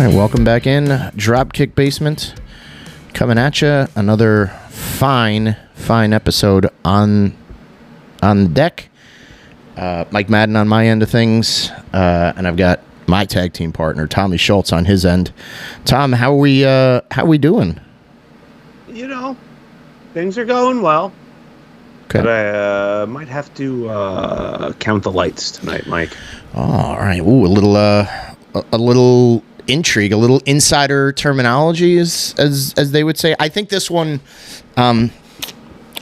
right, welcome back in. Dropkick Basement coming at you. Another fine episode on deck. Mike Madden on my end of things, and I've got my tag team partner Tommy Schultz on his end. Tom, how we doing? You know, things are going well. Okay. But I might have to count the lights tonight, Mike. Oh, all right. Ooh, a little intrigue, a little insider terminology, as they would say. I think this one, I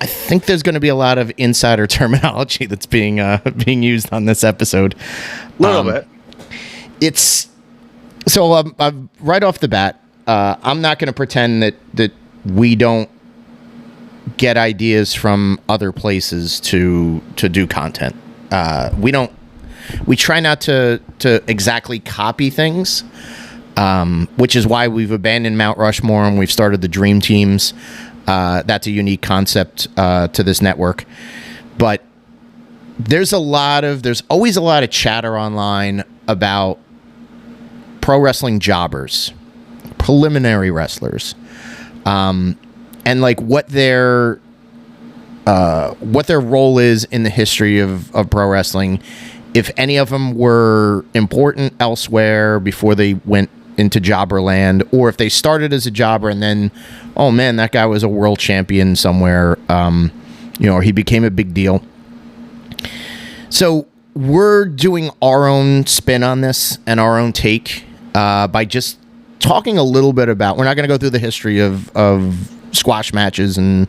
think there's going to be a lot of insider terminology that's being used on this episode. A little bit. It's so right off the bat. I'm not going to pretend that we don't get ideas from other places to do content. We try not to exactly copy things, which is why we've abandoned Mount Rushmore and we've started the Dream Teams. That's a unique concept to this network. But there's always a lot of chatter online about pro wrestling jobbers, preliminary wrestlers, and like what their role is in the history of pro wrestling. If any of them were important elsewhere before they went into jobber land, or if they started as a jobber and then, oh man, that guy was a world champion somewhere, or he became a big deal. So we're doing our own spin on this and our own take by just talking a little bit about. We're not going to go through the history of squash matches and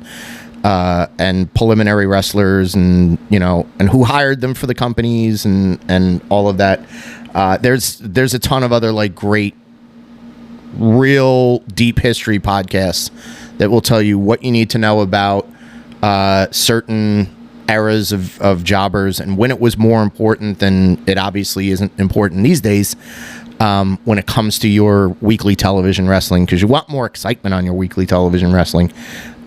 preliminary wrestlers and who hired them for the companies and all of that. There's a ton of other like great, real deep history podcasts that will tell you what you need to know about certain eras of jobbers and when it was more important than it obviously isn't important these days when it comes to your weekly television wrestling, because you want more excitement on your weekly television wrestling.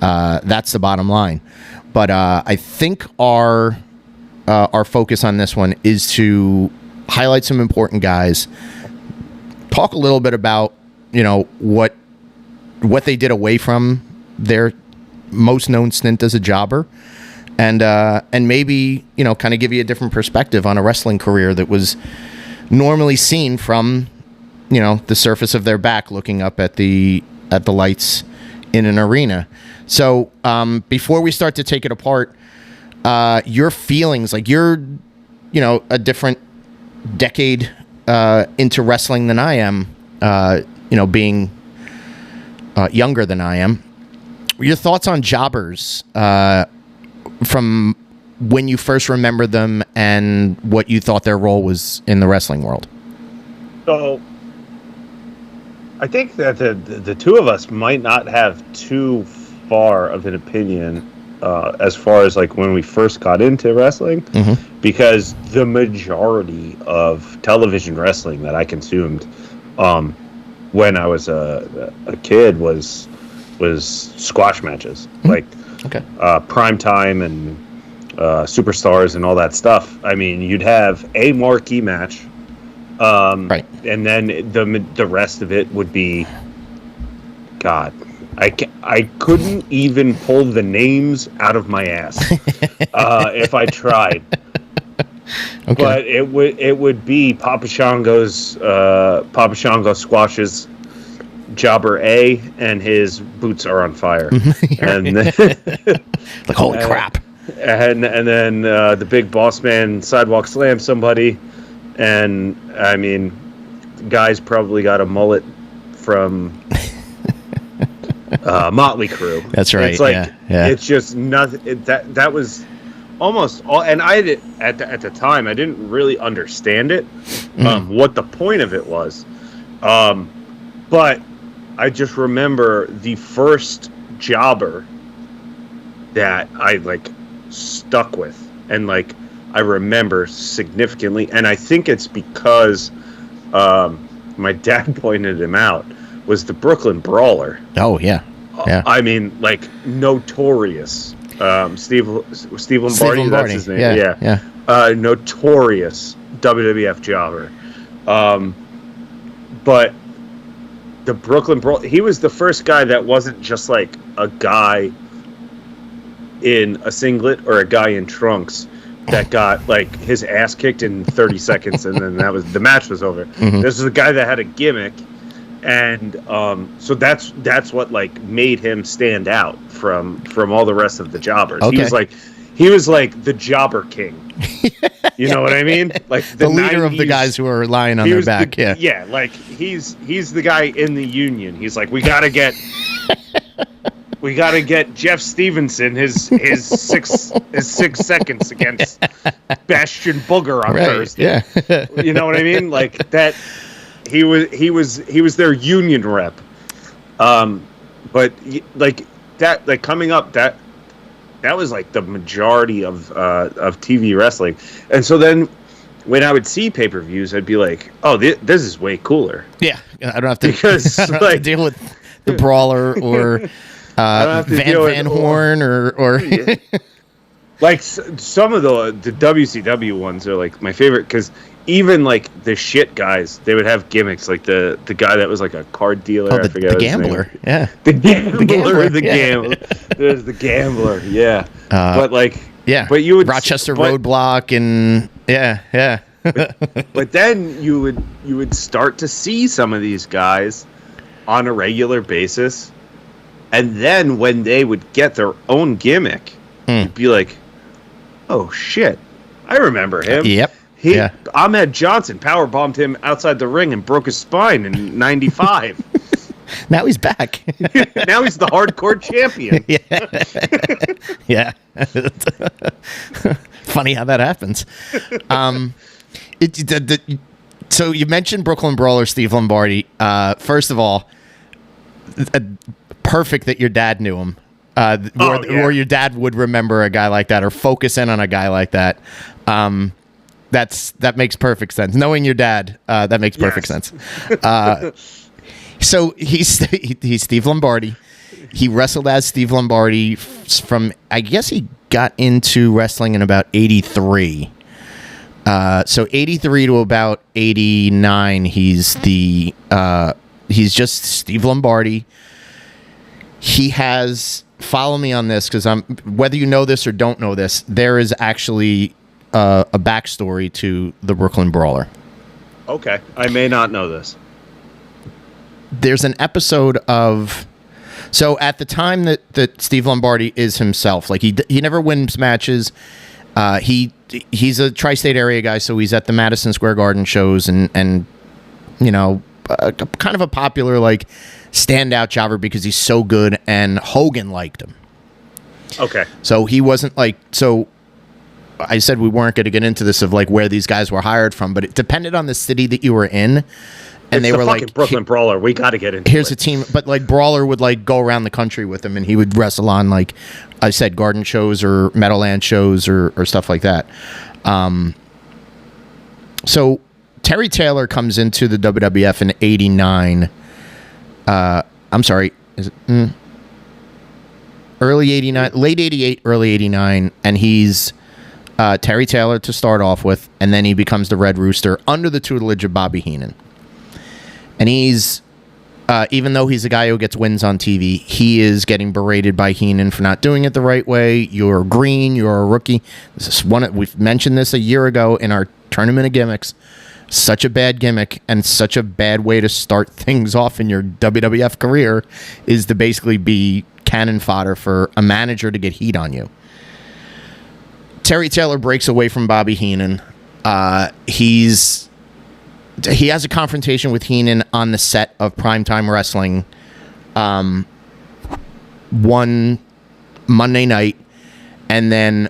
That's the bottom line. But I think our focus on this one is to highlight some important guys, talk a little bit about what they did away from their most known stint as a jobber, and maybe kind of give you a different perspective on a wrestling career that was normally seen from the surface of their back looking up at the lights in an arena. So before we start to take it apart, your feelings, like you're a different decade into wrestling than I am, being younger than I am. Your thoughts on jobbers from when you first remember them and what you thought their role was in the wrestling world? So I think that the two of us might not have too far of an opinion as far as like when we first got into wrestling, because the majority of television wrestling that I consumed when I was a kid was squash matches, like prime time and superstars and all that stuff. I mean, you'd have a marquee match, right, and then the rest of it would be, God, I couldn't even pull the names out of my ass if I tried. Okay. But it would be Papa Shango squashes Jobber A, and his boots are on fire, and like holy crap. And then the big boss man sidewalk slams somebody, and I mean, the guy's probably got a mullet from Motley Crue. That's right. It's like it's just nothing. That was almost all, and I did at the time I didn't really understand it, what the point of it was, but I just remember the first jobber that I like stuck with, and like I remember significantly, and I think it's because my dad pointed him out, was the Brooklyn Brawler. Oh yeah. I mean, like notorious. Steve Lombardi, that's his name. Yeah. Notorious WWF jobber. But the Brooklyn Brawl. He was the first guy that wasn't just like a guy in a singlet or a guy in trunks that got like his ass kicked in 30 seconds and then the match was over. Mm-hmm. This was a guy that had a gimmick, and so that's what like made him stand out from all the rest of the jobbers. Okay. He was like the jobber king. You know what I mean? Like the leader 90s, of the guys who are lying on their back. Yeah, like he's the guy in the union. He's like, we gotta get Jeff Stevenson his 6 seconds against Bastion Booger on Thursday. Yeah. You know what I mean? Like that. He was their union rep. But like that, like coming up that was like the majority of TV wrestling. And so then when I would see pay-per-views, I'd be like, oh, this is way cooler. Yeah, I don't have to, because, I don't have to deal with the Brawler or Van Horn or yeah. Like some of the WCW ones are like my favorite, because even like the shit guys, they would have gimmicks, like the guy that was like a card dealer. I forget the gambler. Yeah, the gambler. There's the gambler. Yeah, but like but you would Rochester Roadblock and yeah. but then you would start to see some of these guys on a regular basis, and then when they would get their own gimmick, you'd be like, oh shit, I remember him. Yep. Ahmed Johnson powerbombed him outside the ring and broke his spine in '95. Now he's back. Now he's the hardcore champion. Yeah. Funny how that happens. So you mentioned Brooklyn Brawler Steve Lombardi. First of all, perfect that your dad knew him. Or your dad would remember a guy like that or focus in on a guy like that. That makes perfect sense. Knowing your dad, that makes perfect sense. So he's Steve Lombardi. He wrestled as Steve Lombardi from, I guess he got into wrestling in about 83. So 83 to about 89, he's just Steve Lombardi. He has, follow me on this, because whether you know this or don't know this, there is actually a backstory to the Brooklyn Brawler. Okay, I may not know this. There's an episode of, so at the time that Steve Lombardi is himself, like he never wins matches. He's a tri-state area guy, so he's at the Madison Square Garden shows and you know, kind of a popular like standout jobber because he's so good, and Hogan liked him. Okay. So he wasn't like, so I said we weren't going to get into this of like where these guys were hired from, but it depended on the city that you were in. And they were like, Brooklyn Brawler, we got to get into here's a team. But like Brawler would like go around the country with him, and he would wrestle on, like I said, garden shows or Meadowland shows or stuff like that. So Terry Taylor comes into the WWF in 89. I'm sorry, is it early 89, late 88, early 89, and he's Terry Taylor to start off with, and then he becomes the Red Rooster under the tutelage of Bobby Heenan. And he's, even though he's a guy who gets wins on TV, he is getting berated by Heenan for not doing it the right way. You're green. You're a rookie. This is we've mentioned this a year ago in our tournament of gimmicks. Such a bad gimmick and such a bad way to start things off in your WWF career is to basically be cannon fodder for a manager to get heat on you. Terry Taylor breaks away from Bobby Heenan. He has a confrontation with Heenan on the set of Primetime Wrestling one Monday night, and then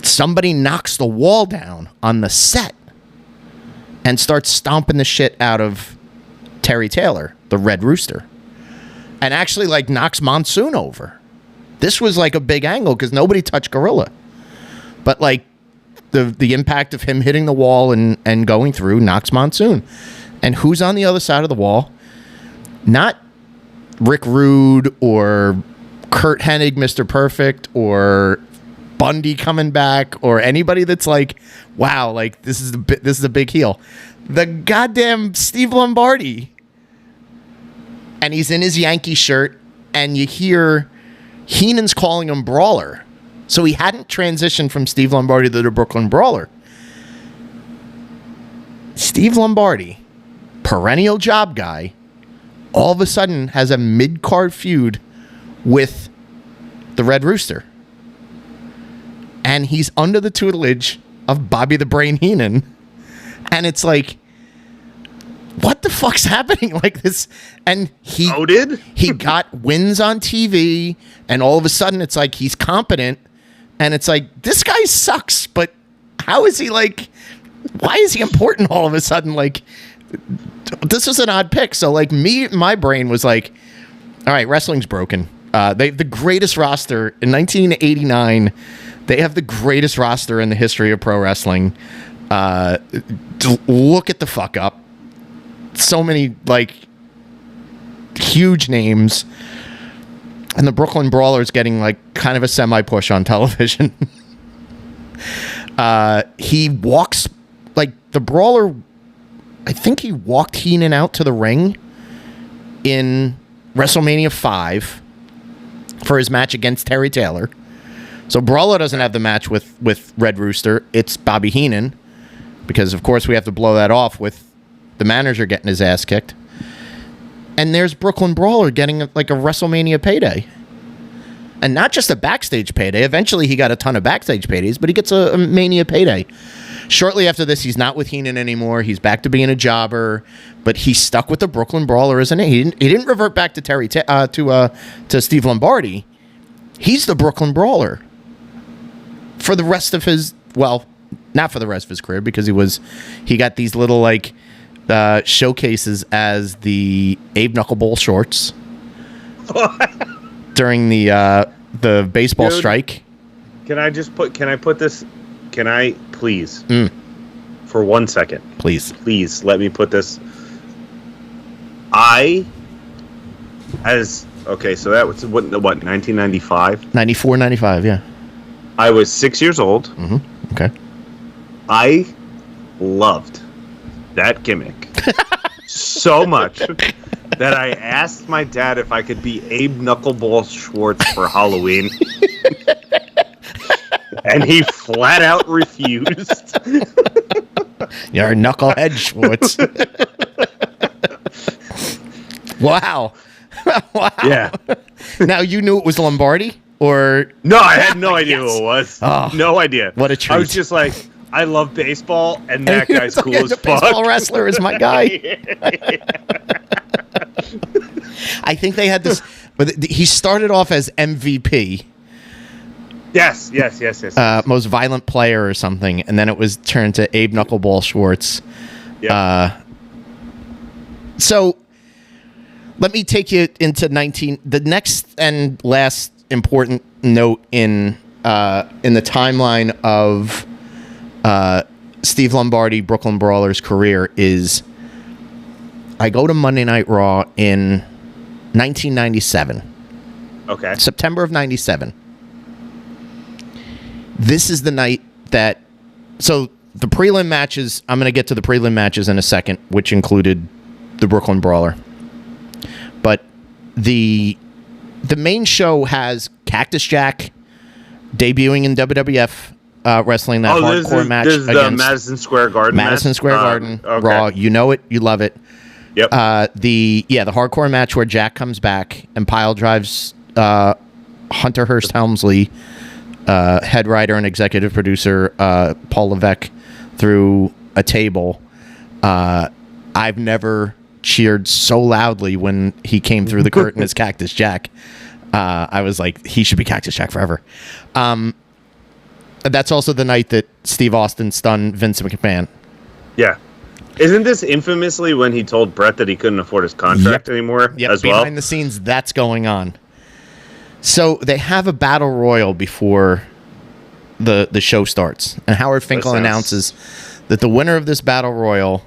somebody knocks the wall down on the set and starts stomping the shit out of Terry Taylor, the Red Rooster, and actually like knocks Monsoon over. This was like a big angle because nobody touched Gorilla, but like the impact of him hitting the wall and going through knocks Monsoon. And who's on the other side of the wall? Not Rick Rude or Kurt Hennig, Mr. Perfect, or Bundy coming back, or anybody that's like, wow, like this is a big heel. The goddamn Steve Lombardi and he's in his Yankee shirt, and you hear Heenan's calling him Brawler. So he hadn't transitioned from Steve Lombardi to the Brooklyn Brawler. Steve Lombardi, perennial job guy, all of a sudden has a mid-card feud with the Red Rooster. And he's under the tutelage of Bobby the Brain Heenan. And it's like, what the fuck's happening like this? And he got wins on TV, and all of a sudden it's like he's competent, and it's like, this guy sucks, but how is he like, why is he important all of a sudden? Like, this was an odd pick. So like my brain was like, all right, wrestling's broken. They have the greatest roster in 1989. They have the greatest roster in the history of pro wrestling. Look at the fuck up. So many like huge names, and the Brooklyn Brawler's getting like kind of a semi-push on television. He walks like the Brawler. I think he walked Heenan out to the ring in WrestleMania 5 for his match against Terry Taylor. So Brawler doesn't have the match with Red Rooster. It's Bobby Heenan, because of course we have to blow that off with the manager getting his ass kicked. And there's Brooklyn Brawler getting like a WrestleMania payday. And not just a backstage payday. Eventually he got a ton of backstage paydays, but he gets a Mania payday. Shortly after this, he's not with Heenan anymore. He's back to being a jobber, but he's stuck with the Brooklyn Brawler, isn't he? He didn't revert back to to Steve Lombardi. He's the Brooklyn Brawler for the rest of his, well, not for the rest of his career, because he got these little like showcases as the Abe Knuckleball shorts during the baseball strike. Can I please, for 1 second, please let me put this. So that was what 1995? 94, 95, yeah. I was 6 years old. Mm-hmm. Okay. I loved that gimmick so much that I asked my dad if I could be Abe Knuckleball Schwartz for Halloween. And he flat out refused. You're Knucklehead Schwartz. Wow. Wow. Yeah. Now, you knew it was Lombardi? Or no, I had no idea who it was. Oh, no idea. What a treat. I was just like, I love baseball, and that guy's cool as fuck. Baseball wrestler is my guy. I think they had this, but he started off as MVP. Yes. Most violent player or something, and then it was turned to Abe Knuckleball Schwartz. Yep. So let me take you into the next and last important note in the timeline of Steve Lombardi, Brooklyn Brawler's career is, I go to Monday Night Raw in 1997. Okay. September of 97. This is the night that, so the prelim matches, I'm going to get to the prelim matches in a second, which included the Brooklyn Brawler. But the main show has Cactus Jack debuting in WWF wrestling that hardcore match this is against the Madison Square Garden. Madison Square Garden okay. Raw. You know it, you love it. Yep. The hardcore match where Jack comes back and pile drives Hunter Hearst Helmsley, head writer and executive producer Paul Levesque, through a table. I've never cheered so loudly when he came through the curtain as Cactus Jack. I was like, he should be Cactus Jack forever. That's also the night that Steve Austin stunned Vince McMahon. Yeah. Isn't this infamously when he told Brett that he couldn't afford his contract anymore as well? Behind the scenes, that's going on. So they have a battle royal before the show starts. And Howard Finkel announces that the winner of this battle royal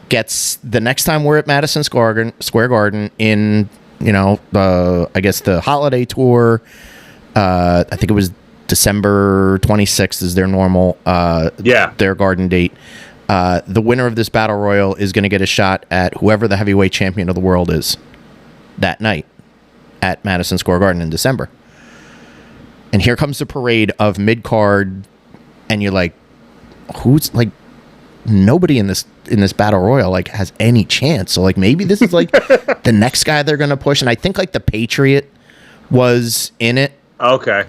gets, the next time we're at Madison Square Garden in, I guess the holiday tour, I think it was December 26th is their normal, their Garden date. The winner of this battle royal is going to get a shot at whoever the heavyweight champion of the world is. that night at Madison Square Garden in December. And here comes the parade of mid-card, and you're like, who's like, nobody in this battle royal like has any chance. So like maybe this is like the next guy they're gonna push. And I think like the Patriot was in it. Okay.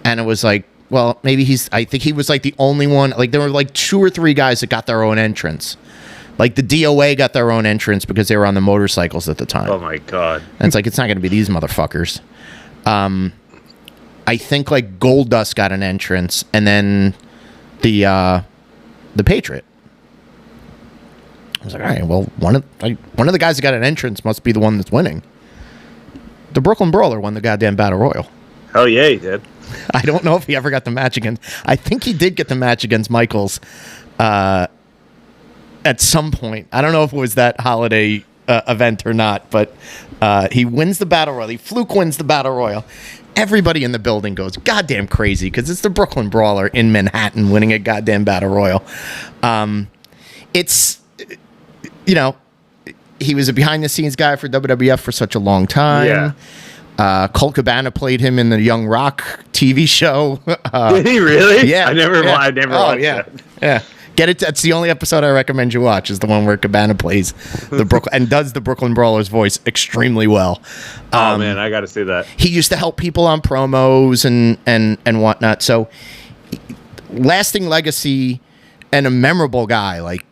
And it was like, well, maybe I think he was like the only one. Like there were like 2 or 3 guys that got their own entrance. Like the DOA got their own entrance because they were on the motorcycles at the time. Oh my God. And it's like, it's not going to be these motherfuckers. I think like Goldust got an entrance, and then the Patriot. I was like, all right, well, one of the guys that got an entrance must be the one that's winning. The Brooklyn Brawler won the goddamn Battle Royal. Hell yeah, he did. I don't know if he ever got the match against. I think he did get the match against Michaels at some point. I don't know if it was that holiday event or not, but he wins the Battle Royal. He fluke wins the Battle Royal. Everybody in the building goes goddamn crazy because it's the Brooklyn Brawler in Manhattan winning a goddamn Battle Royal. It's, you know, he was a behind-the-scenes guy for WWF for such a long time. Yeah. Colt Cabana played him in the Young Rock TV show. Did he really? Yeah. I never watched that. Yeah. Get it. That's the only episode I recommend you watch, is the one where Cabana plays the Brooklyn and does the Brooklyn Brawler's voice extremely well. Oh man, I got to see that. He used to help people on promos and whatnot. So lasting legacy and a memorable guy. Like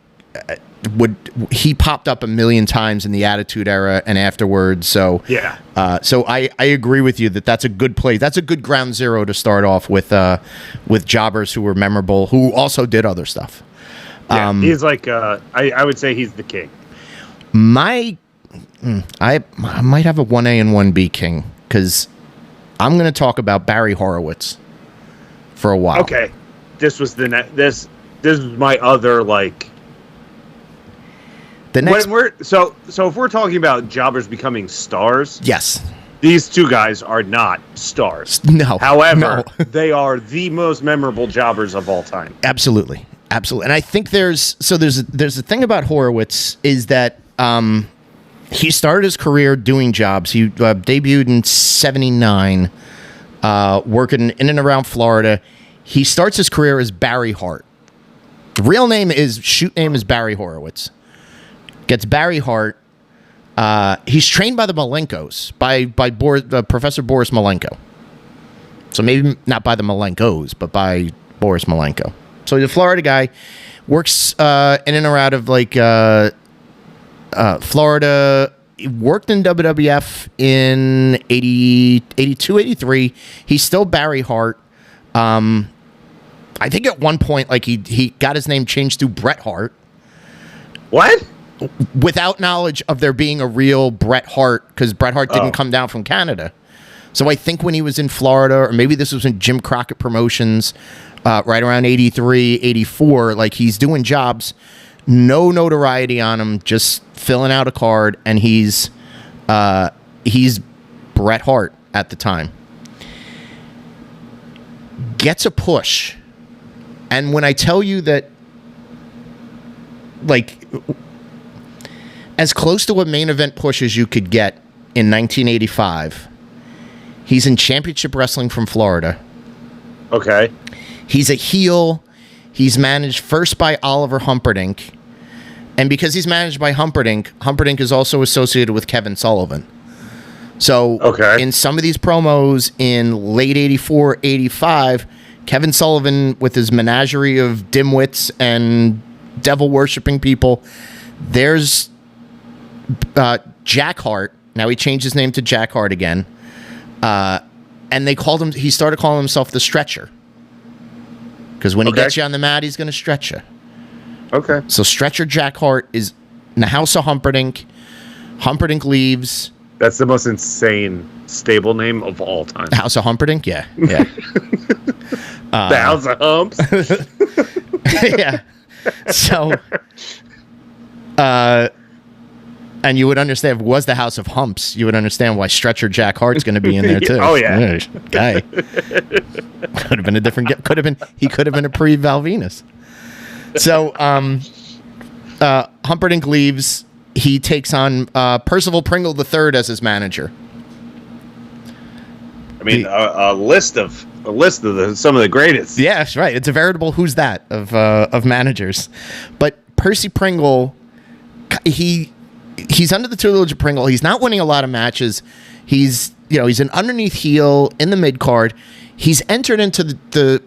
he popped up a million times in the Attitude Era and afterwards. So yeah. So I agree with you that that's a good place. That's a good ground zero to start off with jobbers who were memorable, who also did other stuff. Yeah, he's like I would say he's the king. I might have a 1A and 1B king, because I'm going to talk about Barry Horowitz for a while. Okay, this was this is my other like. The next, when we're so if we're talking about jobbers becoming stars, yes, these 2 guys are not stars. No. However, they are the most memorable jobbers of all time. Absolutely. And I think there's a thing about Horowitz is that he started his career doing jobs. He debuted in '79, working in and around Florida. He starts his career as Barry Hart. The real name is Barry Horowitz. Gets Barry Hart. He's trained by the Malenkos, by Professor Boris Malenko. So maybe not by the Malenkos, but by Boris Malenko. So he's a Florida guy, works in and around of like Florida. He worked in WWF in 82, 83. He's still Barry Hart. I think at one point, like he got his name changed to Bret Hart. What? Without knowledge of there being a real Bret Hart, because Bret Hart didn't come down from Canada. So I think when he was in Florida, or maybe this was in Jim Crockett Promotions, right around 83, 84, like he's doing jobs, no notoriety on him, just filling out a card, and he's Bret Hart at the time. Gets a push. And when I tell you that, like, as close to a main event push as you could get in 1985, he's in Championship Wrestling from Florida. Okay. He's a heel. He's managed first by Oliver Humperdinck. And because he's managed by Humperdinck, Humperdinck is also associated with Kevin Sullivan. So in some of these promos in late 84, 85, Kevin Sullivan, with his menagerie of dimwits and devil-worshipping people, there's Jack Hart. Now he changed his name to Jack Hart again. And he started calling himself the Stretcher. Because when he gets you on the mat, he's going to stretch you. Okay. So Stretcher Jack Hart is in the House of Humperdinck. Humperdinck leaves. That's the most insane stable name of all time. The House of Humperdinck? Yeah. The House of Humps? Yeah. So, and you would understand, if it was the House of Humps, you would understand why Stretcher Jack Hart's going to be in there too. Oh yeah. Guy. Could have been a different, he could have been a pre-Val Venus. So, Humperdinck leaves. he takes on Percival Pringle III as his manager. I mean, a list of some of the greatest. Yeah, that's right. It's a veritable who's that of managers. But Percy Pringle, he's under the tutelage of Pringle. He's not winning a lot of matches. He's an underneath heel in the mid card. He's entered into the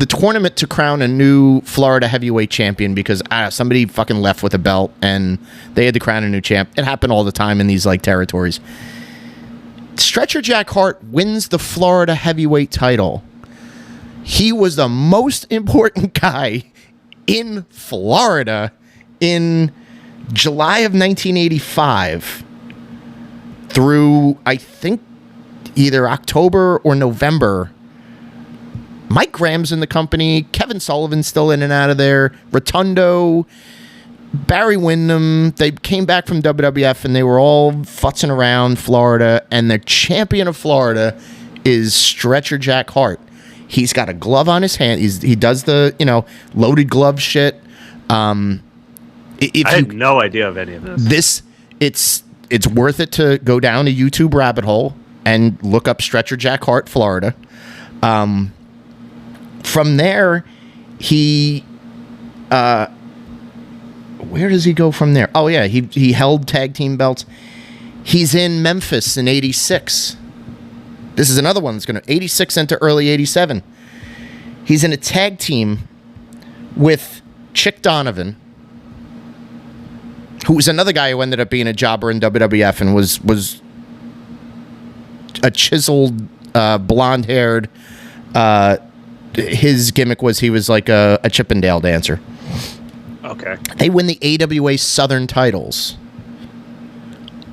tournament to crown a new Florida heavyweight champion because somebody fucking left with a belt and they had to crown a new champ. It happened all the time in these like territories. Stretcher Jack Hart wins the Florida heavyweight title. He was the most important guy in Florida in July of 1985 through, I think, either October or November. Mike Graham's in the company. Kevin Sullivan's still in and out of there. Rotundo, Barry Windham. They came back from WWF and they were all futzing around Florida. And the champion of Florida is Stretcher Jack Hart. He's got a glove on his hand. He does the loaded glove shit. I had no idea of any of this. It's worth it to go down a YouTube rabbit hole and look up Stretcher Jack Hart, Florida. From there, he where does he go from there? Oh yeah, he held tag team belts. He's in Memphis in '86. This is another one that's going to 86 into early '87. He's in a tag team with Chick Donovan, who was another guy who ended up being a jobber in WWF and was a chiseled, blonde-haired. His gimmick was he was like a Chippendale dancer. Okay. They win the AWA Southern titles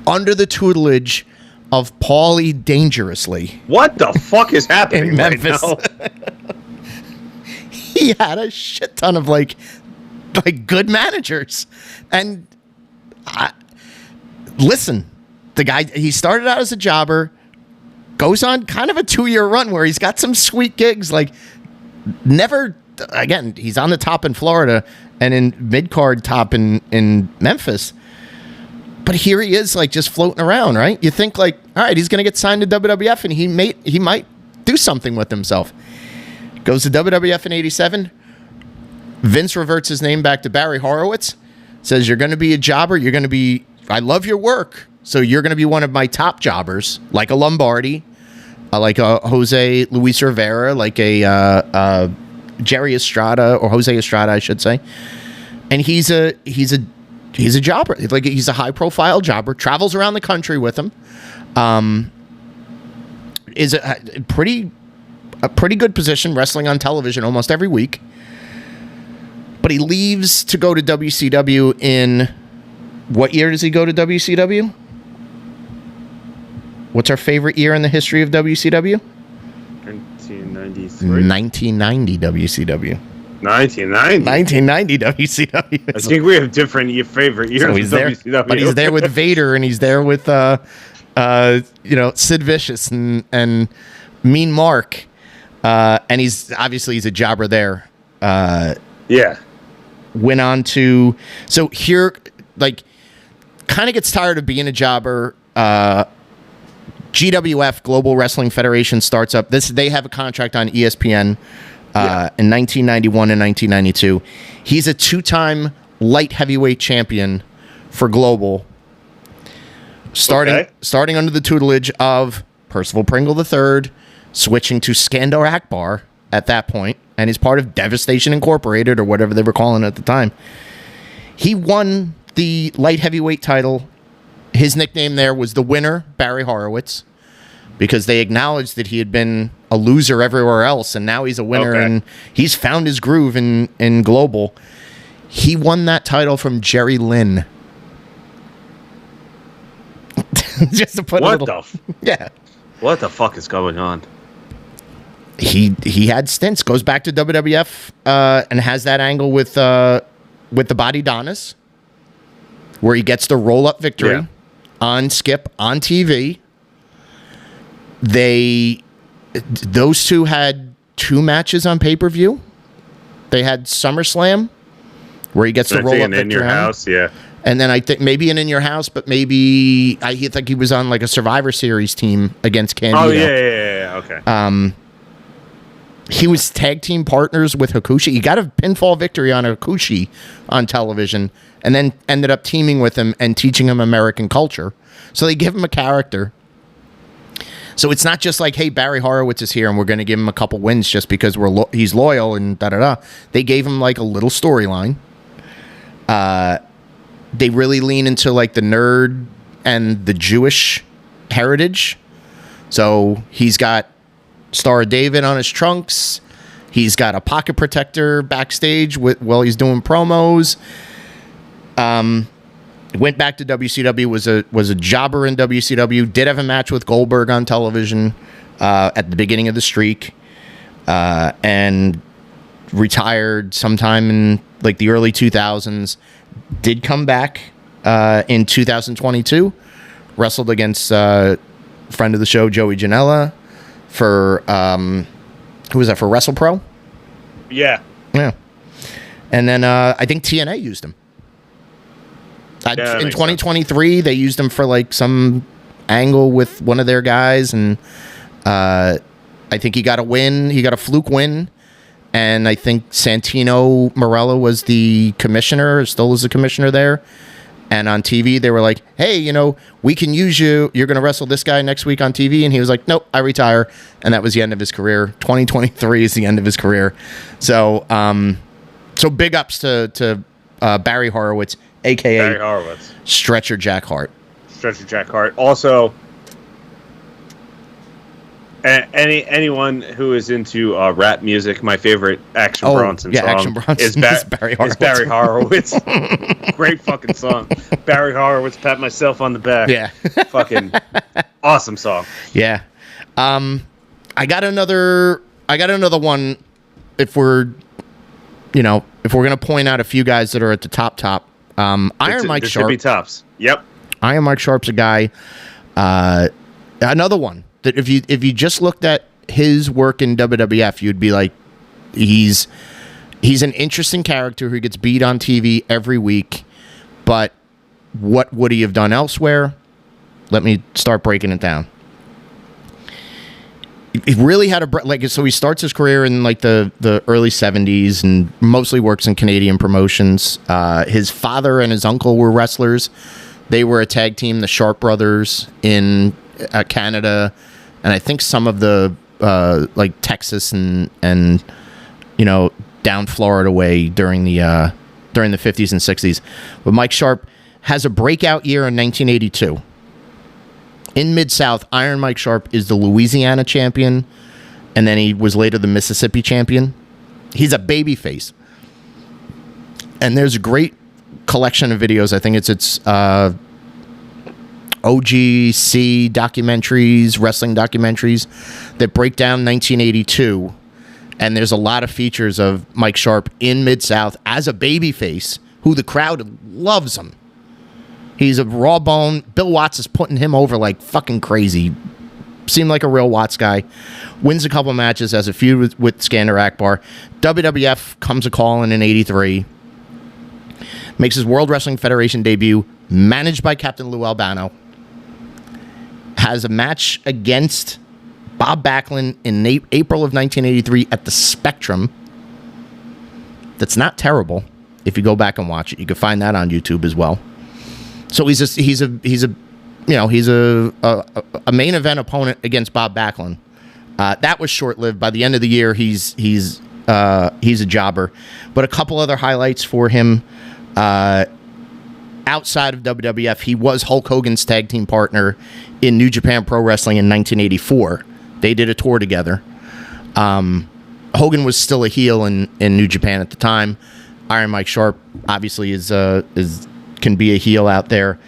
under the tutelage of Paulie Dangerously. What the fuck is happening in Memphis? Right now? He had a shit ton of like good managers. And listen, the guy, he started out as a jobber, goes on kind of a 2-year run where he's got some sweet gigs, like never, again, he's on the top in Florida and in mid-card top in Memphis. But here he is, like, just floating around, right? You think, like, all right, he's going to get signed to WWF and he might do something with himself. Goes to WWF in 87. Vince reverts his name back to Barry Horowitz. Says, you're going to be a jobber. You're going to be, I love your work. So you're going to be one of my top jobbers, like a Lombardi, like a Jose Luis Rivera, like a Jerry Estrada, or Jose Estrada, I should say. And he's a jobber. Like, he's a high profile jobber, travels around the country with him. Is a pretty good position, wrestling on television almost every week. But he leaves to go to WCW in, what year does he go to WCW? What's our favorite year in the history of WCW? 1993. 1990 WCW. 1990 WCW. I think we have different favorite years. So he's there, WCW. but he's there with Vader, and he's there with Sid Vicious and Mean Mark, and he's a jobber there. Yeah. Went on to, so here, like, kind of gets tired of being a jobber. GWF, Global Wrestling Federation, starts up. They have a contract on ESPN in 1991 and 1992. He's a 2-time light heavyweight champion for Global, starting under the tutelage of Percival Pringle III, switching to Skandar Akbar at that point, and he's part of Devastation Incorporated, or whatever they were calling it at the time. He won the light heavyweight title. His nickname there was the winner, Barry Horowitz, because they acknowledged that he had been a loser everywhere else, and now he's a winner, and he's found his groove in Global. He won that title from Jerry Lynn. Just to put what the fuck is going on? He had stints, goes back to WWF, and has that angle with the Body Donnas, where he gets the roll-up victory on Skip on TV. Those two had 2 matches on pay-per-view. They had SummerSlam, where he gets the roll-up victory in your house, yeah. And then I think maybe in Your House, but maybe I think he was on like a Survivor Series team against Candido. Oh, yeah. Okay. He was tag team partners with Hakushi. He got a pinfall victory on Hakushi on television and then ended up teaming with him and teaching him American culture. So they give him a character. So it's not just like, hey, Barry Horowitz is here and we're going to give him a couple wins just because he's loyal and da-da-da. They gave him like a little storyline. They really lean into like the nerd and the Jewish heritage. So he's got Star of David on his trunks. He's got a pocket protector backstage while he's doing promos. Went back to WCW, was a jobber in WCW, did have a match with Goldberg on television at the beginning of the streak, and retired sometime in like the early 2000s. Did come back in 2022, wrestled against friend of the show, Joey Janela, for who was that, for WrestlePro? Yeah. And then I think TNA used him. In 2023, sense. They used him for like some angle with one of their guys, and I think he got a win. He got a fluke win, and I think Santino Marella was the commissioner, or still is the commissioner there. And on TV, they were like, hey, we can use you. You're going to wrestle this guy next week on TV. And he was like, nope, I retire. And that was the end of his career. 2023 is the end of his career. So big ups to Barry Horowitz, a.k.a. Barry Horowitz. Stretcher Jack Hart. Stretcher Jack Hart. Also, anyone who is into rap music, my favorite Action Bronson song Action Bronson is Barry Horowitz. Great fucking song. Barry Horowitz, pat myself on the back. Yeah. Fucking awesome song. Yeah. I got another one. If we're going to point out a few guys that are at the top. Iron Mike Sharp. Should be tops. Yep. Iron Mike Sharp's a guy. Another one that if you just looked at his work in WWF, you'd be like, he's an interesting character who gets beat on TV every week, but what would he have done elsewhere? Let me start breaking it down. He really had so he starts his career in like the early 70s and mostly works in Canadian promotions. His father and his uncle were wrestlers. They were a tag team, the Sharp Brothers, in Canada, and I think some of the like Texas and down Florida way during the 50s and 60s. But Mike Sharp has a breakout year in 1982. In Mid-South, Iron Mike Sharp is the Louisiana champion, and then he was later the Mississippi champion. He's a babyface. And there's a great collection of videos. I think it's OGC documentaries, wrestling documentaries that break down 1982. And there's a lot of features of Mike Sharp in Mid-South as a babyface who the crowd loves him. He's a raw bone. Bill Watts is putting him over like fucking crazy. Seemed like a real Watts guy. Wins a couple matches, has a feud with Skander Akbar. WWF comes a call in 83. Makes his World Wrestling Federation debut, managed by Captain Lou Albano. Has a match against Bob Backlund in April of 1983 at the Spectrum. That's not terrible. If you go back and watch it, you can find that on YouTube as well. So he's a main event opponent against Bob Backlund. That was short-lived. By the end of the year, he's a jobber. But a couple other highlights for him. Outside of WWF, he was Hulk Hogan's tag team partner in New Japan Pro Wrestling in 1984. They did a tour together. Hogan was still a heel in New Japan at the time. Iron Mike Sharp obviously can be a heel out there.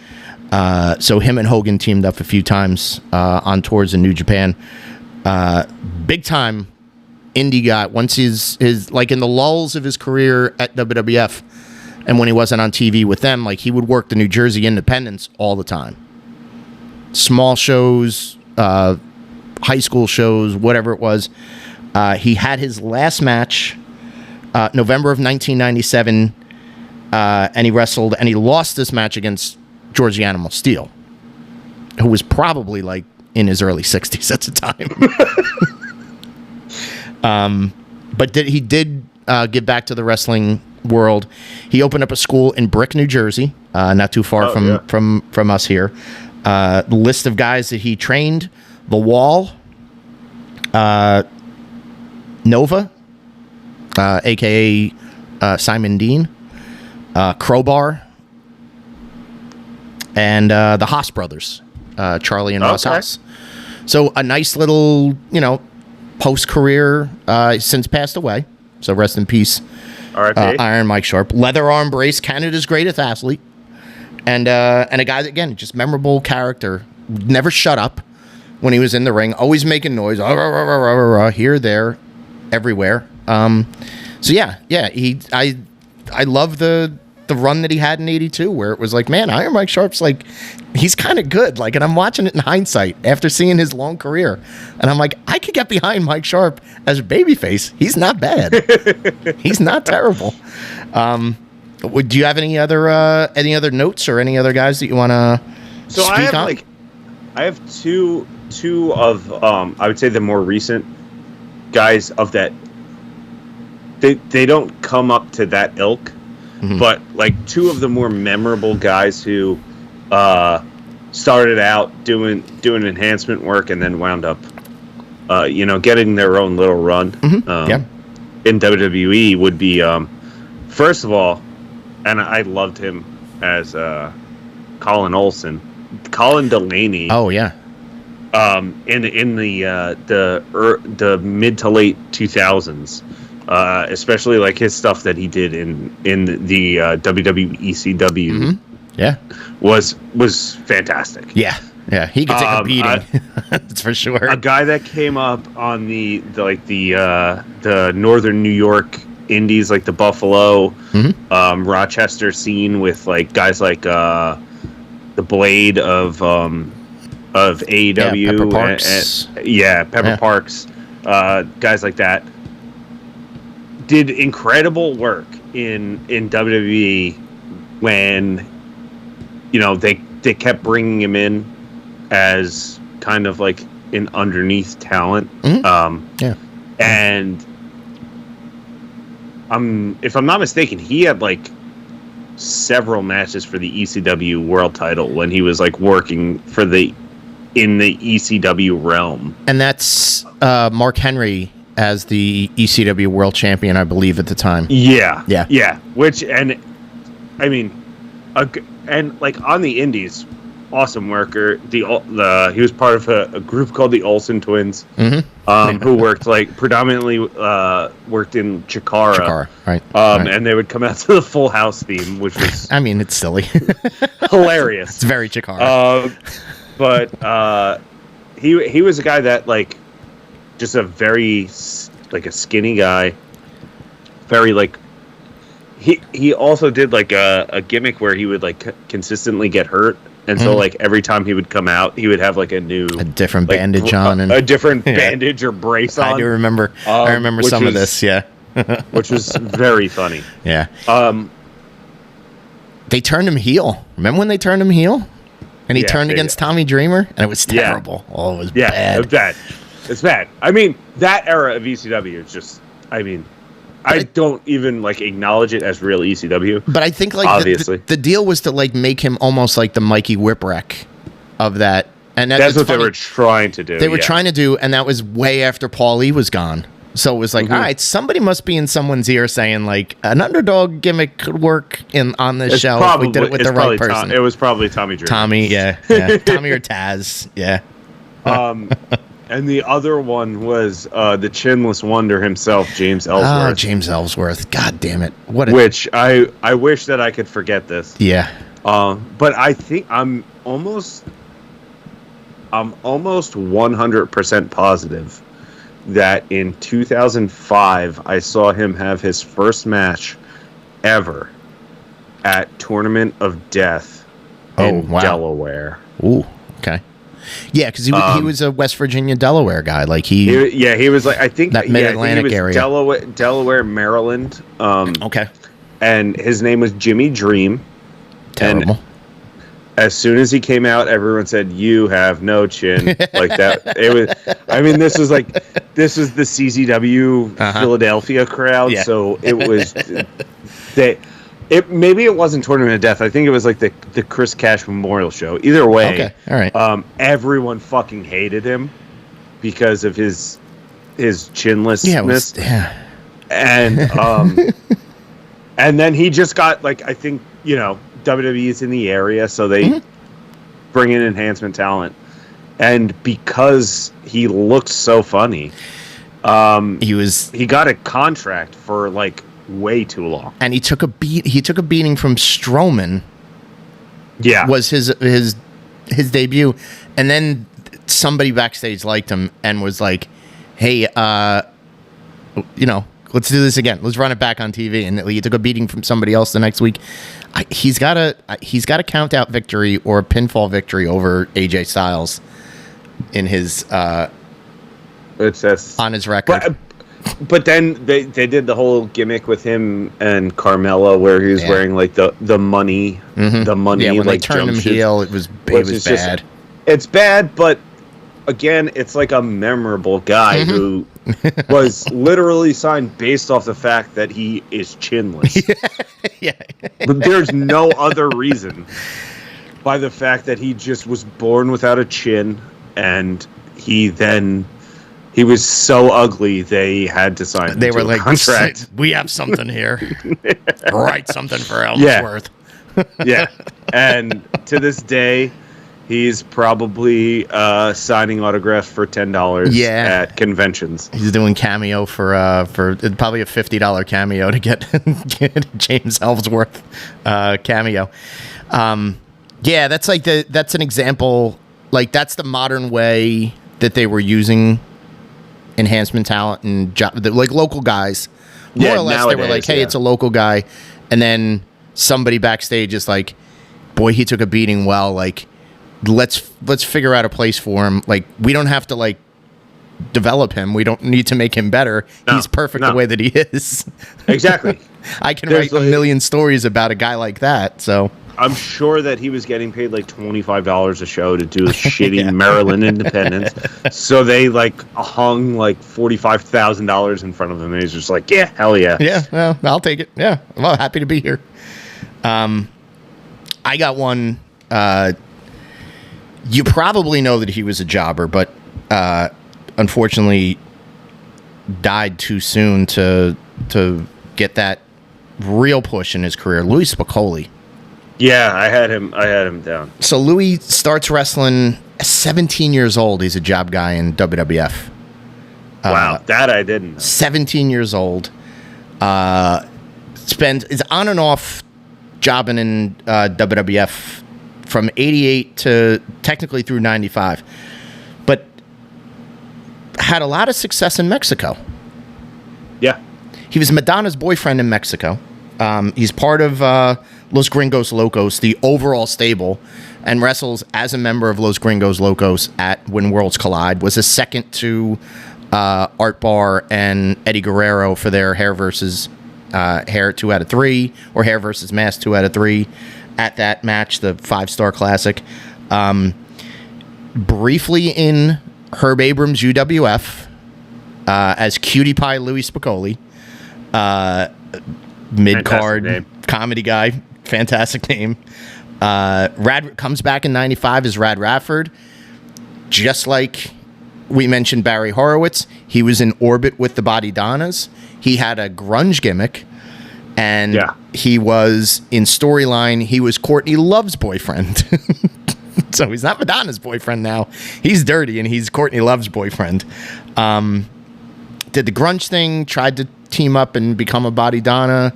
So him and Hogan teamed up a few times on tours in New Japan. Big time indie guy. Once his like in the lulls of his career at WWF, and when he wasn't on TV with them, like he would work the New Jersey Independents all the time. Small shows, high school shows, whatever it was. He had his last match, November of 1997, and he wrestled, and he lost this match against George the Animal Steel, who was probably like in his early 60s at the time. But he did give back to the wrestling world. He opened up a school in Brick, New Jersey, not too far from us here. The list of guys that he trained: The Wall, Nova, aka Simon Dean, Crowbar, and the Haas brothers, Charlie and Ross Haas. So a nice little, post-career, since passed away. So rest in peace, Iron Mike Sharp. Leather arm brace, Canada's greatest athlete. And a guy that, again, just memorable character. Never shut up when he was in the ring. Always making noise. Here, there, everywhere. So yeah. I love the run that he had in '82, where it was like, man, Iron Mike Sharp's like, he's kind of good. Like, and I'm watching it in hindsight after seeing his long career, and I'm like, I could get behind Mike Sharp as a babyface. He's not bad. He's not terrible. Do you have any other notes or any other guys that you want to speak on? I have two of I would say the more recent guys of that. They don't come up to that ilk, but like two of the more memorable guys who started out doing enhancement work and then wound up getting their own little run in WWE would be first of all, and I loved him as Colin Delaney. Oh yeah. In the mid to late 2000s, especially like his stuff that he did in the WWE ECW, was fantastic. Yeah, he could take a beating. That's for sure. A guy that came up on the northern New York indies, like the Buffalo, Rochester scene, with like guys like the Blade of AEW, Pepper Parks. Pepper Parks, guys like that did incredible work in WWE when they kept bringing him in as kind of like an underneath talent. And if I'm not mistaken, he had like several matches for the ECW world title when he was like working in the ECW realm. And that's Mark Henry as the ECW world champion, I believe, at the time. Yeah. Which, and I mean, and like on the indies, awesome worker. He was part of a group called the Olsen Twins, who worked like predominantly worked in Chikara, right? And they would come out to the Full House theme, which was, I mean, it's silly, hilarious. It's very Chikara. But he was a guy that like just a very like a skinny guy, very like he also did like a gimmick where he would like consistently get hurt, and so like every time he would come out, he would have like a different bandage on, and a different bandage or brace on. I do remember. I remember some of this. Yeah, which was very funny. Yeah. They turned him heel. Remember when they turned him heel? And he turned against Tommy Dreamer, and it was terrible. Yeah. Oh, it was bad. It was bad. It's bad. I mean, that era of ECW is just, I mean, I don't even like acknowledge it as real ECW. But I think like obviously the deal was to like make him almost like the Mikey Whipwreck of that. And that's what they were trying to do. They were trying to do, and that was way after Paul E was gone. So it was like, all right, somebody must be in someone's ear saying like an underdog gimmick could work on this show. If we did it with the right person. It was probably Tommy Dreamer. Tommy, yeah. Tommy or Taz, yeah. And the other one was the chinless wonder himself, James Ellsworth. Oh, James Ellsworth. God damn it. Which I wish that I could forget this. Yeah. But I think I'm almost 100% positive that in 2005 I saw him have his first match ever at Tournament of Death in Delaware. Ooh, okay. Yeah, because he was a West Virginia, Delaware guy. Like he was like, I think that Mid-Atlantic area, Delaware, Maryland. Okay. and his name was Jimmy Dream. Terrible. And as soon as he came out, everyone said, "You have no chin," like that. It was. I mean, this was the CZW Philadelphia crowd, Yeah. so it was. Maybe it wasn't Tournament of Death. I think it was like the Chris Cash Memorial Show. Either way, Okay, all right. Everyone fucking hated him because of his chinlessness. And and then he just got, like, I think, WWE's in the area, so they bring in enhancement talent. And because he looked so funny, he got a contract for, like, way too long. And he took a beating from Strowman. Yeah. Was his debut. And then somebody backstage liked him and was like, "Hey, let's do this again. Let's run it back on TV." And he took a beating from somebody else the next week. He's got a count out victory or a pinfall victory over AJ Styles in his on his record. But then they did the whole gimmick with him and Carmella where he was wearing like the money the money. Yeah, when like they turned him heel, it was bad. It's bad, but again, it's like a memorable guy who was literally signed based off the fact that he is chinless. Yeah. But there's no other reason by the fact that he just was born without a chin, and he was so ugly they had to sign him They to were a like, contract. "We have something here. Write something for Ellsworth." Yeah. And to this day, he's probably signing autographs for $10 at conventions. He's doing cameo for probably a $50 cameo to get James Ellsworth cameo. That's an example. Like, that's the modern way that they were using enhancement talent and like local guys. More or less, nowadays, they were like, "Hey, it's a local guy," and then somebody backstage is like, "Boy, he took a beating. Well, like, let's figure out a place for him. Like, we don't have to like develop him. We don't need to make him better. He's perfect the way that he is." Exactly. I can write a million stories about a guy like that. So I'm sure that he was getting paid like $25 a show to do a shitty Maryland Independence. So they like hung like $45,000 in front of him, and he's just like, "Yeah, hell yeah, yeah, well, I'll take it. Yeah, I'm happy to be here." I got one. You probably know that he was a jobber, but unfortunately died too soon to get that real push in his career. Louis Spicolli. Yeah, I had him down. So Louis starts wrestling at 17 years old. He's a job guy in WWF. Wow, that I didn't know. 17 years old. Is on and off jobbing in WWF from 88 to technically through 95. But had a lot of success in Mexico. Yeah. He was Madonna's boyfriend in Mexico. He's part of Los Gringos Locos, the overall stable, and wrestles as a member of Los Gringos Locos at When Worlds Collide. Was a second to Art Barr and Eddie Guerrero for their hair versus hair 2 out of 3, or hair versus mask 2 out of 3 at that match, the 5-star classic. Briefly in Herb Abrams' UWF as Cutie Pie Louis Spicolli. Mid-card comedy guy. Fantastic name. Rad comes back in 95 as Rad Radford. Just like we mentioned Barry Horowitz, he was in orbit with the Body Donnas. He had a grunge gimmick. And he was in storyline, he was Courtney Love's boyfriend. So he's not Madonna's boyfriend now. He's dirty, and he's Courtney Love's boyfriend. Did the grunge thing, tried to team up and become a Body Donna.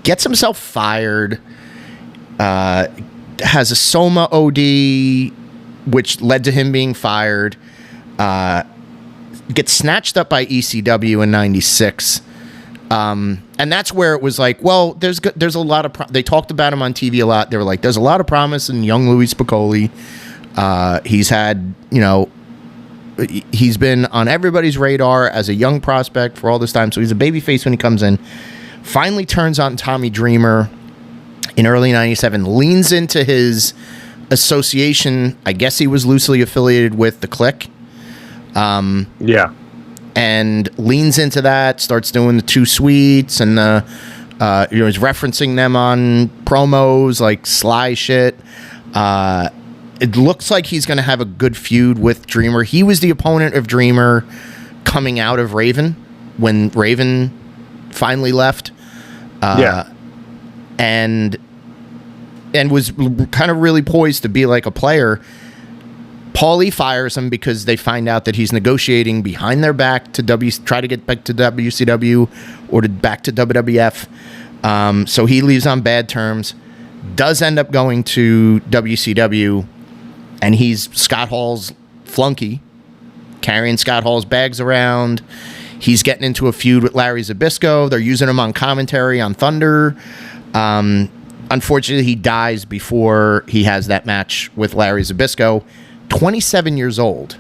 Gets himself fired. Has a Soma OD, which led to him being fired. Gets snatched up by ECW in 96. And that's where it was like, well, there's a lot of they talked about him on TV a lot. They were like, there's a lot of promise in young Louis Spicolli. He's had, he's been on everybody's radar as a young prospect for all this time. So he's a babyface when he comes in. Finally turns on Tommy Dreamer in early 97, leans into his association. I guess he was loosely affiliated with the Click. Yeah. And leans into that, starts doing the Two Sweets and the, he's referencing them on promos, like sly shit. It looks like he's going to have a good feud with Dreamer. He was the opponent of Dreamer coming out of Raven when Raven finally left. And was kind of really poised to be like a player. Paulie fires him because they find out that he's negotiating behind their back to try to get back to WCW or back to WWF. So he leaves on bad terms. Does end up going to WCW, and he's Scott Hall's flunky, carrying Scott Hall's bags around. He's getting into a feud with Larry Zbyszko. They're using him on commentary on Thunder. Unfortunately, he dies before he has that match with Larry Zbyszko. 27 years old.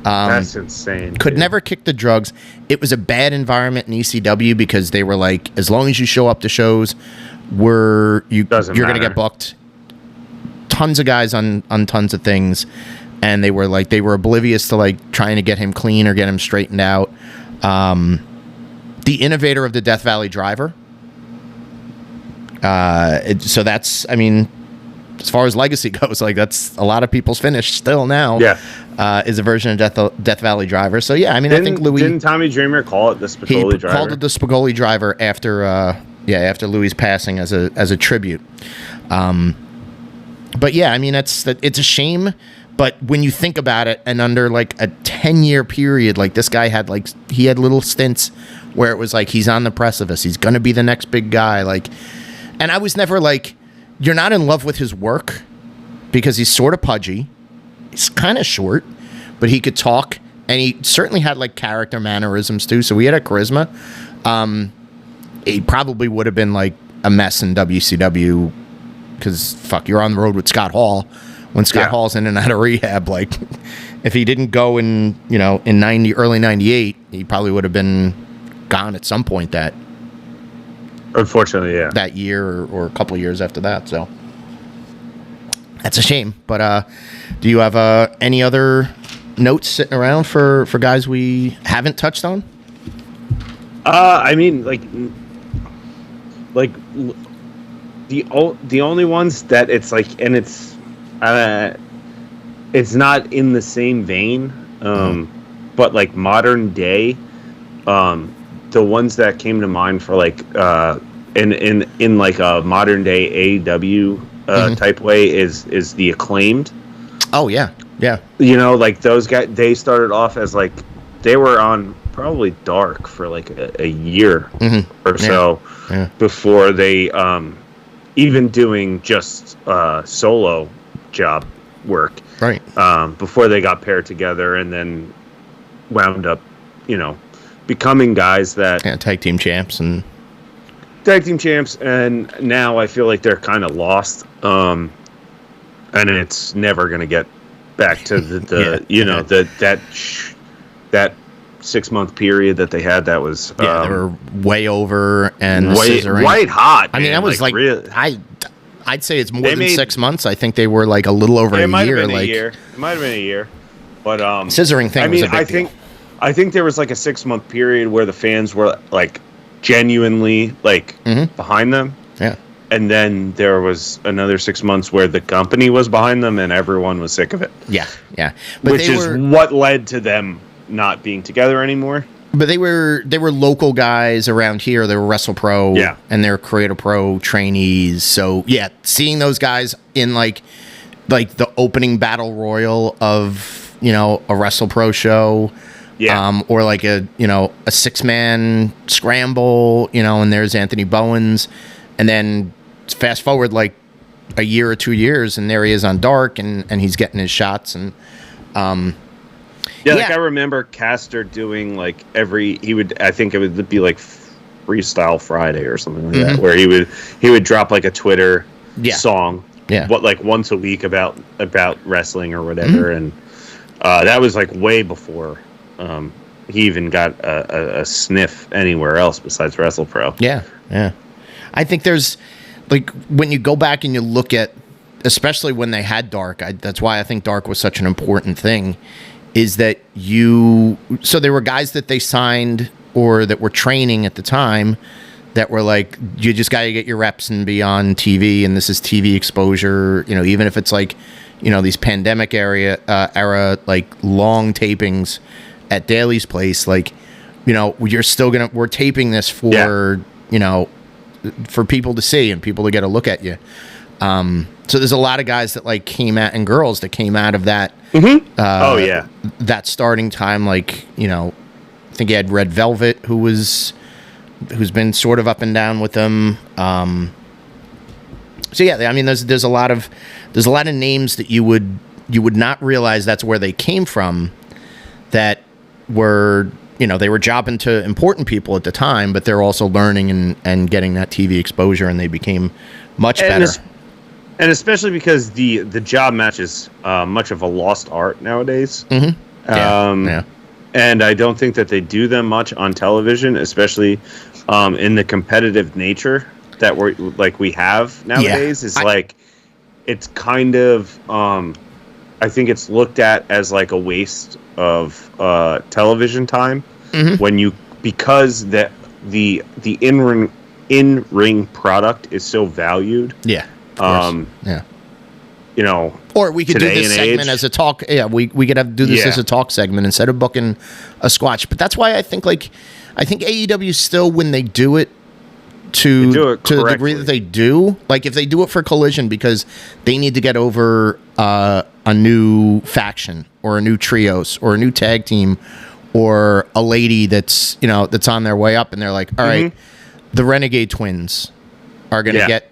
That's insane. Could never kick the drugs. It was a bad environment in ECW because they were like, as long as you show up to shows, you're going to get booked. Tons of guys on tons of things, and they were oblivious to like trying to get him clean or get him straightened out. The innovator of the Death Valley Driver. So that's, I mean, as far as legacy goes, like that's a lot of people's finish still now. Yeah, is a version of Death Valley Driver. So yeah, I mean, I think Louis didn't Tommy Dreamer call it the Spicoli Driver. He called it the Spicoli Driver after Louis' passing as a tribute. But yeah, I mean, it's a shame. But when you think about it, and under like a 10-year period, like this guy had little stints where it was like he's on the precipice, he's gonna be the next big guy, like. And I was never like, you're not in love with his work because he's sort of pudgy. He's kind of short, but he could talk, and he certainly had like character mannerisms too. So he had a charisma. He probably would have been like a mess in WCW because you're on the road with Scott Hall when Scott Hall's in and out of rehab. Like, if he didn't go in early '98, he probably would have been gone at some point unfortunately, yeah, that year or a couple of years after that. So that's a shame. But do you have any other notes sitting around for guys we haven't touched on? I mean, like the only ones that it's like, and it's not in the same vein, but like modern day, the ones that came to mind for like in like a modern day AEW type way is the Acclaimed. Oh yeah. You know, like those guys, they started off as like they were on probably Dark for like a year or so before they even doing just solo job work. Right. Before they got paired together and then wound up, becoming guys that tag team champs, and now I feel like they're kind of lost, and it's never going to get back to that 6-month period that they had. That was they were way over and white hot. I mean, that was like really, I'd say it's more than 6 months. I think they were like a little over a year. It might have been a year, but scissoring thing. Was a big deal. I think there was like a 6-month period where the fans were like genuinely like behind them. Yeah. And then there was another 6 months where the company was behind them and everyone was sick of it. Yeah. But which is what led to them not being together anymore. But they were local guys around here. They were Wrestle Pro and they're Creator Pro trainees. So yeah, seeing those guys in like the opening battle royal of, a Wrestle Pro show. Yeah. Or like a 6-man scramble, and there's Anthony Bowens, and then fast forward like a year or 2 years, and there he is on Dark, and he's getting his shots, and like I remember Caster doing like I think it would be like Freestyle Friday or something like that, where he would drop like a Twitter song, but like once a week about wrestling or whatever, and That was like way before he even got a sniff anywhere else besides WrestlePro. Yeah, yeah. I think there's, like, when you go back and you look at, especially when they had Dark, that's why I think Dark was such an important thing, is that so there were guys that they signed or that were training at the time that were like, you just got to get your reps and be on TV, and this is TV exposure, even if it's like, these pandemic era, like long tapings at Daly's place, like, we're taping this for, for people to see and people to get a look at you. So there's a lot of guys that like and girls that came out of that. Mm-hmm. That starting time, like, I think you had Red Velvet, who's been sort of up and down with them. So yeah, I mean, there's a lot of names that you would not realize that's where they came from, that were, they were jobbing to important people at the time, but they're also learning and getting that TV exposure, and they became much better. And especially because the job match is much of a lost art nowadays. Mm-hmm. Yeah. And I don't think that they do them much on television, especially in the competitive nature that we have nowadays. It's kind of I think it's looked at as like a waste of television time because the in-ring product is so valued. Yeah. Or we could do this segment as a talk. Yeah, we could do this as a talk segment instead of booking a squash. But that's why I think AEW still, when they do it to the degree that they do, like if they do it for Collision because they need to get over a new faction or a new trios or a new tag team or a lady that's on their way up, and they're like, all right, the Renegade Twins are going to get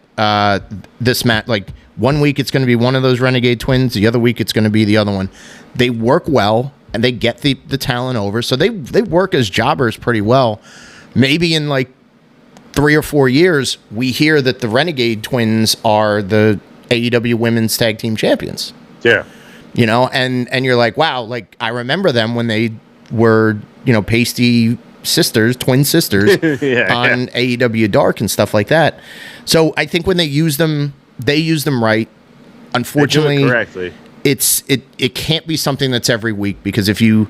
this match. Like 1 week it's going to be one of those Renegade Twins, the other week it's going to be the other one. They work well and they get the talent over, so they work as jobbers pretty well. Maybe in like 3 or 4 years we hear that the Renegade Twins are the AEW Women's Tag Team Champions. Yeah. And you're like, wow, like I remember them when they were, pasty sisters, twin sisters on AEW Dark and stuff like that. So I think when they use them right. Unfortunately, correctly. It can't be something that's every week, because if you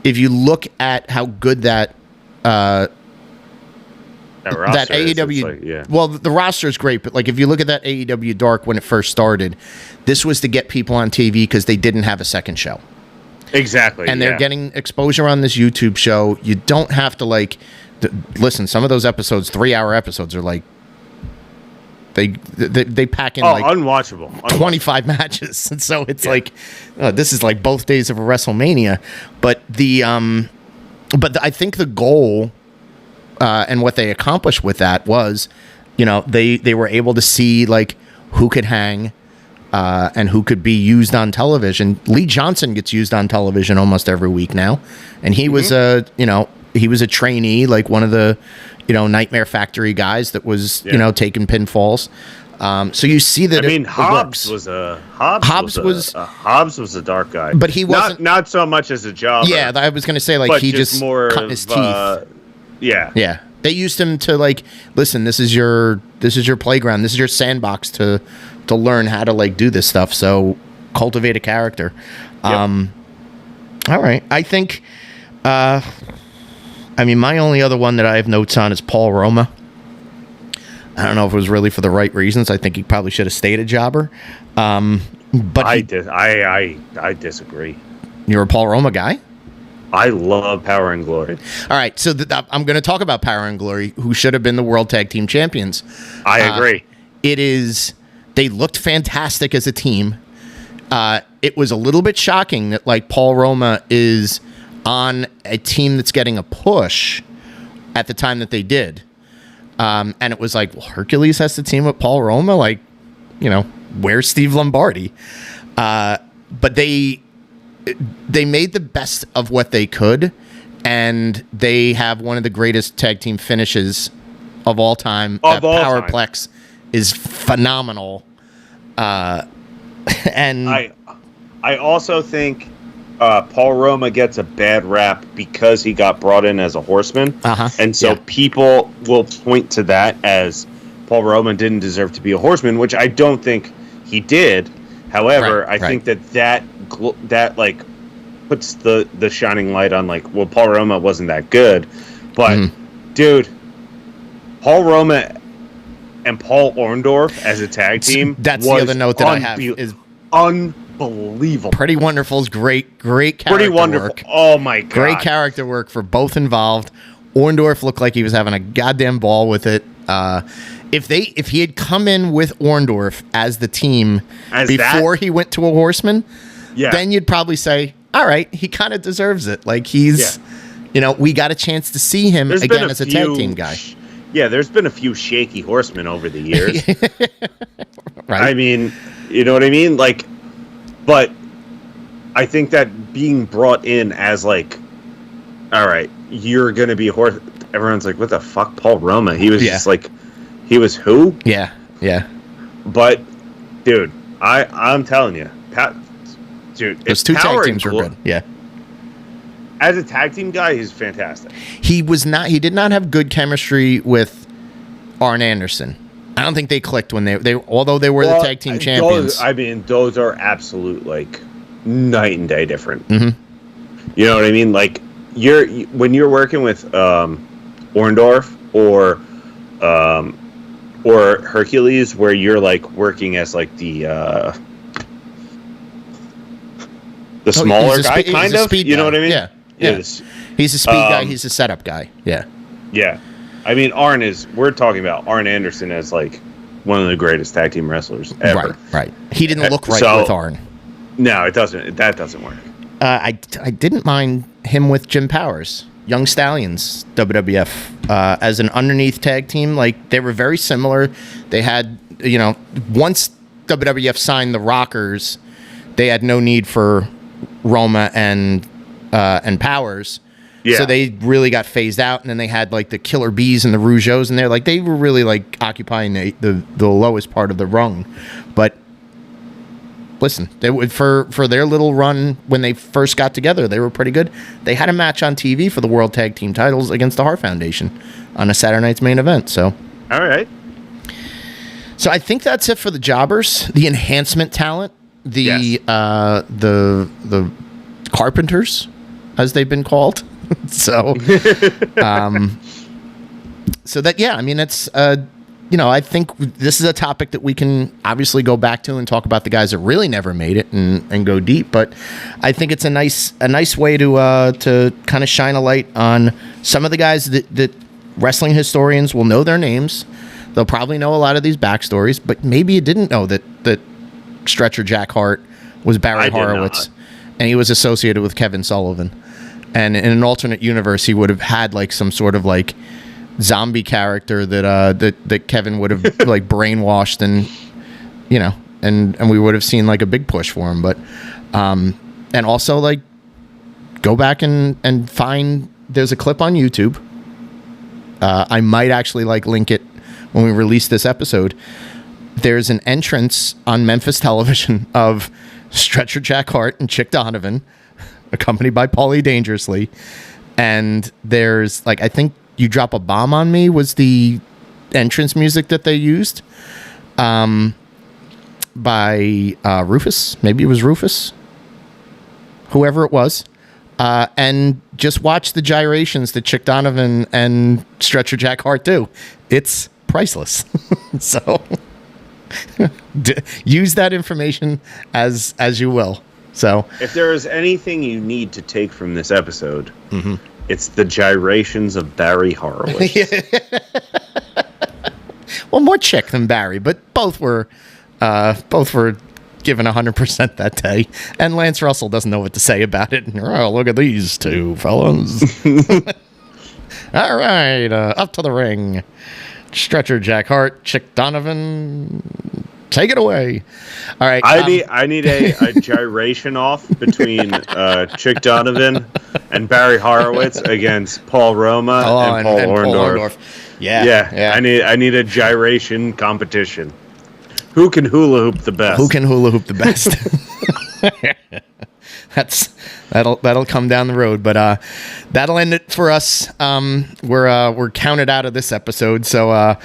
look at how good that AEW, well, the roster is great, but like if you look at that AEW Dark when it first started, this was to get people on TV because they didn't have a second show. Exactly. And they're getting exposure on this YouTube show. You don't have to listen. Some of those episodes, 3-hour episodes, are like they pack in unwatchable 25 matches, and so it's like this is like both days of a WrestleMania. But I think the goal and what they accomplished with that was, they were able to see like who could hang. And who could be used on television. Lee Johnson gets used on television almost every week now, and he was a trainee, like one of the Nightmare Factory guys that was taking pinfalls. So you see that. I mean, Hobbs was a dark guy, but he wasn't not so much as a jobber. Yeah, I was going to say like he just more cut his teeth. Yeah. They used him to like, listen, this is your playground, this is your sandbox to learn how to like do this stuff. So cultivate a character. All right. I think, my only other one that I have notes on is Paul Roma. I don't know if it was really for the right reasons. I think he probably should have stayed a jobber. But I disagree. You're a Paul Roma guy? I love Power and Glory. All right, so I'm going to talk about Power and Glory, who should have been the World Tag Team Champions. I agree. They looked fantastic as a team. It was a little bit shocking that like Paul Roma is on a team that's getting a push at the time that they did. And it was like, well, Hercules has to team with Paul Roma? Like, where's Steve Lombardi? But they made the best of what they could, and they have one of the greatest tag team finishes of all time. Powerplex is phenomenal. And I also think Paul Roma gets a bad rap because he got brought in as a horseman, and so people will point to that as Paul Roma didn't deserve to be a horseman, which I don't think he did. However, I think that like puts the shining light on like, well, Paul Roma wasn't that good, but dude, Paul Roma and Paul Orndorff as a tag team. That's the other note that I have is unbelievable. Pretty Wonderful's great character Pretty Wonderful work. Oh my god, great character work for both involved. Orndorff looked like he was having a goddamn ball with it. If he had come in with Orndorff as the team before he went to a horseman, then you'd probably say, all right, he kind of deserves it. Like he's, we got a chance to see him again as a tag team guy. Yeah, there's been a few shaky horsemen over the years. Right. I mean, you know what I mean? Like, but I think that being brought in as like, all right, you're going to be a horse. Everyone's like, what the fuck, Paul Roma? He was just like, he was who? Yeah. But, dude, I'm telling you, dude, those two tag teams were good. Yeah. As a tag team guy, he's fantastic. He did not have good chemistry with Arn Anderson. I don't think they clicked when they although they were the tag team champions. Those are absolute like night and day different. Mm-hmm. You know what I mean? Like when you're working with Orndorff or Hercules, where you're like working as like the smaller guy, kind of. You know what I mean? Yeah. He's a speed guy. He's a setup guy. Yeah. Yeah. I mean, we're talking about Arn Anderson as like one of the greatest tag team wrestlers ever. Right. He didn't look right with Arn. No, it doesn't. That doesn't work. I didn't mind him with Jim Powers, Young Stallions, WWF, as an underneath tag team. Like they were very similar. They had, once WWF signed the Rockers, they had no need for Roma and Powers. Yeah. So they really got phased out, and then they had like the Killer Bees and the Rougeaus in there. Like they were really like occupying the lowest part of the rung. But listen, they would for their little run when they first got together, they were pretty good. They had a match on TV for the World Tag Team titles against the Hart Foundation on a Saturday night's main event. So all right. So I think that's it for the jobbers, the enhancement talent, the carpenters, as they've been called. So, so that, I mean, it's, I think this is a topic that we can obviously go back to and talk about the guys that really never made it and go deep. But I think it's a nice way to kind of shine a light on some of the guys that wrestling historians will know their names. They'll probably know a lot of these backstories, but maybe you didn't know that Stretcher Jack Hart was Barry Horowitz, and he was associated with Kevin Sullivan. And in an alternate universe, he would have had like some sort of like zombie character that Kevin would have like brainwashed, and and we would have seen like a big push for him. But and also like go back and find, there's a clip on YouTube. I might actually like link it when we release this episode. There's an entrance on Memphis television of Stretcher Jack Hart and Chick Donovan, accompanied by Paulie Dangerously. And there's like, I think You Drop a Bomb on Me was the entrance music that they used by Rufus. Maybe it was Rufus, whoever it was. And just watch the gyrations that Chick Donovan and Stretcher Jack Hart do. It's priceless. So use that information as you will. So if there is anything you need to take from this episode, it's the gyrations of Barry Horowitz. Well, more Chick than Barry, but both were given 100% that day. And Lance Russell doesn't know what to say about it. Oh, look at these two fellas. All right, up to the ring. Stretcher Jack Hart, Chick Donovan. Take it away. All right. I need a gyration off between Chick Donovan and Barry Horowitz against Paul Roma and Paul Orndorff. Yeah. I need a gyration competition. Who can hula hoop the best? that'll come down the road. But that'll end it for us. We're counted out of this episode. So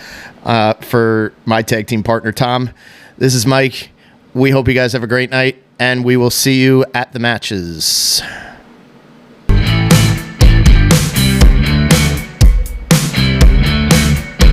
for my tag team partner Tom, this is Mike. We hope you guys have a great night, and we will see you at the matches.